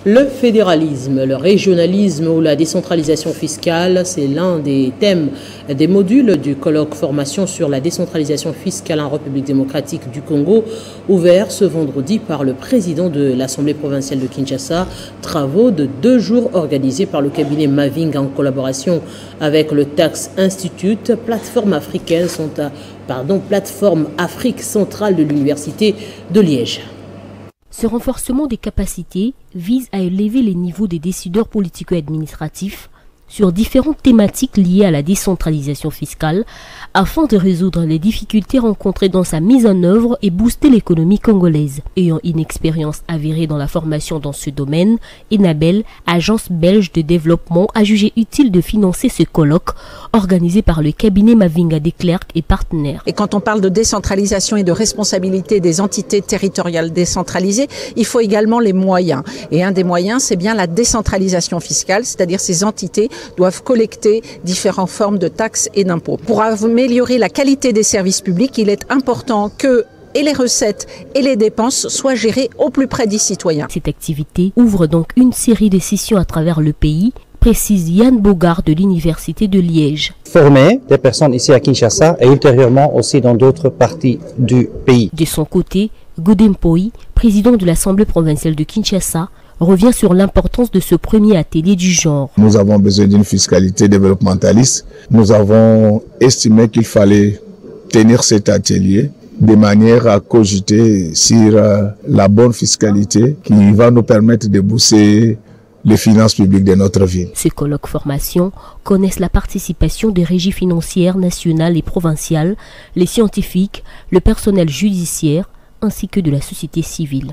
Le fédéralisme, le régionalisme ou la décentralisation fiscale, c'est l'un des thèmes des modules du colloque formation sur la décentralisation fiscale en République démocratique du Congo, ouvert ce vendredi par le président de l'Assemblée provinciale de Kinshasa. Travaux de 2 jours organisés par le cabinet Maving en collaboration avec le Tax Institute, plateforme Afrique centrale de l'Université de Liège. Ce renforcement des capacités vise à élever les niveaux des décideurs politico-administratifs sur différentes thématiques liées à la décentralisation fiscale afin de résoudre les difficultés rencontrées dans sa mise en œuvre et booster l'économie congolaise. Ayant une expérience avérée dans la formation dans ce domaine, Enabel, agence belge de développement, a jugé utile de financer ce colloque organisé par le cabinet Mavinga des Clercs et partenaires. Et quand on parle de décentralisation et de responsabilité des entités territoriales décentralisées, il faut également les moyens. Et un des moyens, c'est bien la décentralisation fiscale, c'est-à-dire ces entités doivent collecter différentes formes de taxes et d'impôts. Pour améliorer la qualité des services publics, il est important que les recettes et les dépenses soient gérées au plus près des citoyens. Cette activité ouvre donc une série de sessions à travers le pays, précise Yann Bogart de l'Université de Liège. Former des personnes ici à Kinshasa et ultérieurement aussi dans d'autres parties du pays. De son côté, Godempoi, président de l'Assemblée provinciale de Kinshasa, revient sur l'importance de ce premier atelier du genre. Nous avons besoin d'une fiscalité développementaliste. Nous avons estimé qu'il fallait tenir cet atelier de manière à cogiter sur la bonne fiscalité qui va nous permettre de booster les finances publiques de notre ville. Ces colloques formation connaissent la participation des régies financières nationales et provinciales, les scientifiques, le personnel judiciaire ainsi que de la société civile.